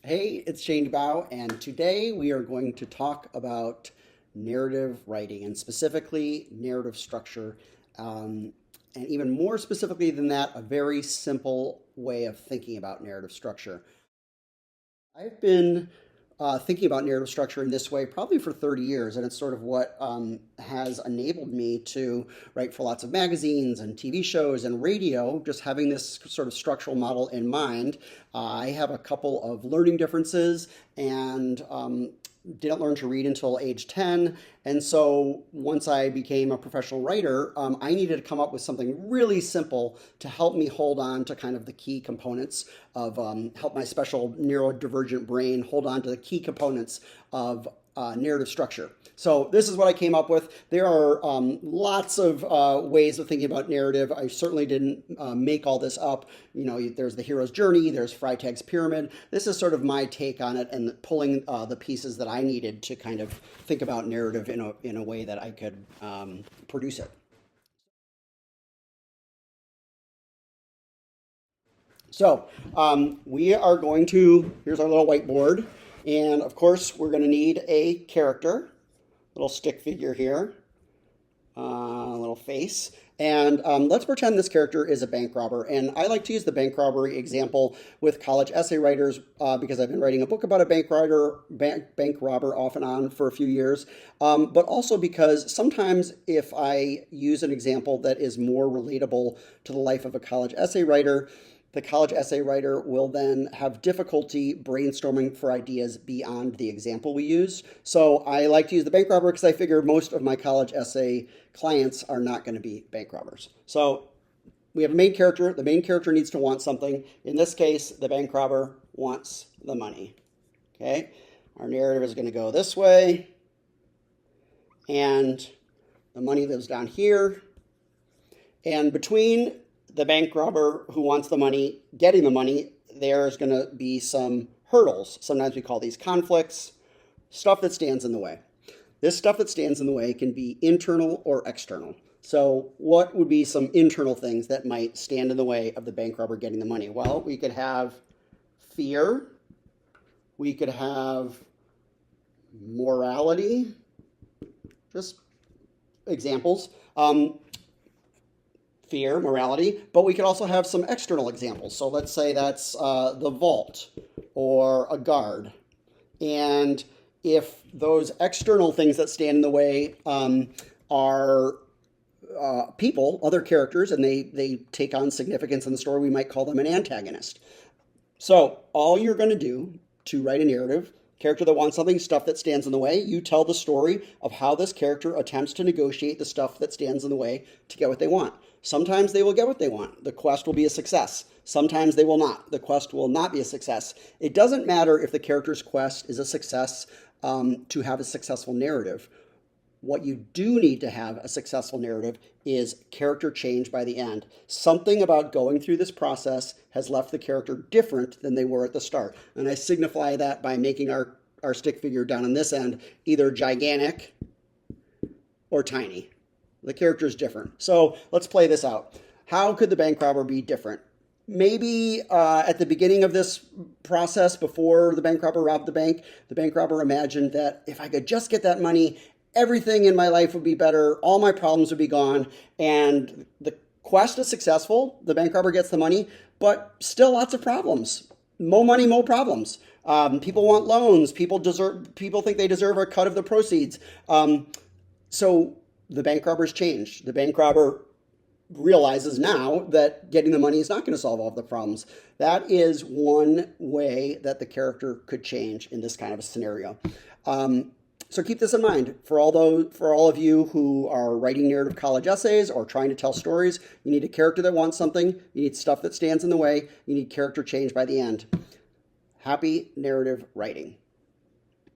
Hey, it's Shane DuBow, and today we are going to talk about narrative writing and specifically narrative structure. And even more specifically than that, a very simple way of thinking about narrative structure. I've been thinking about narrative structure in this way probably for 30 years, and it's sort of what has enabled me to write for lots of magazines and TV shows and radio, just having this sort of structural model in mind. I have a couple of learning differences and didn't learn to read until age 10. And so once I became a professional writer, I needed to come up with something really simple to help me hold on to kind of the key components of, help my special neurodivergent brain hold on to the key components of narrative structure. So this is what I came up with. There are lots of ways of thinking about narrative. I certainly didn't make all this up. You know, there's the hero's journey, there's Freytag's pyramid. This is sort of my take on it and pulling the pieces that I needed to kind of think about narrative in a way that I could produce it. So we are going to, here's our little whiteboard. And of course, we're going to need a character, little stick figure here, a little face. And let's pretend this character is a bank robber. And I like to use the bank robbery example with college essay writers because I've been writing a book about a bank robber off and on for a few years. But also because sometimes if I use an example that is more relatable to the life of a college essay writer, the college essay writer will then have difficulty brainstorming for ideas beyond the example we use. So I like to use the bank robber because I figure most of my college essay clients are not going to be bank robbers. So we have a main character. The main character needs to want something. In this case, the bank robber wants the money. Okay, our narrative is going to go this way, and the money lives down here. And between the bank robber who wants the money getting the money, there's going to be some hurdles. Sometimes we call these conflicts, stuff that stands in the way. This stuff that stands in the way can be internal or external. So what would be some internal things that might stand in the way of the bank robber getting the money? Well, we could have fear. We could have morality. Just examples. Fear, morality, but we could also have some external examples. So let's say that's the vault or a guard. And if those external things that stand in the way are people, other characters, and they take on significance in the story, we might call them an antagonist. So all you're going to do to write a narrative, character that wants something, stuff that stands in the way, you tell the story of how this character attempts to negotiate the stuff that stands in the way to get what they want. Sometimes they will get what they want. The quest will be a success. Sometimes they will not. The quest will not be a success. It doesn't matter if the character's quest is a success to have a successful narrative. What you do need to have a successful narrative is character change by the end. Something about going through this process has left the character different than they were at the start. And I signify that by making our stick figure down on this end either gigantic or tiny. The character is different. So let's play this out. How could the bank robber be different? Maybe at the beginning of this process, before the bank robber robbed the bank robber imagined that if I could just get that money, everything in my life would be better, all my problems would be gone, and the quest is successful. The bank robber gets the money, but still lots of problems. More money, more problems. People want loans. People think they deserve a cut of the proceeds. So the bank robber's changed. The bank robber realizes now that getting the money is not going to solve all of the problems. That is one way that the character could change in this kind of a scenario. So keep this in mind. For all of you who are writing narrative college essays or trying to tell stories, you need a character that wants something. You need stuff that stands in the way. You need character change by the end. Happy narrative writing.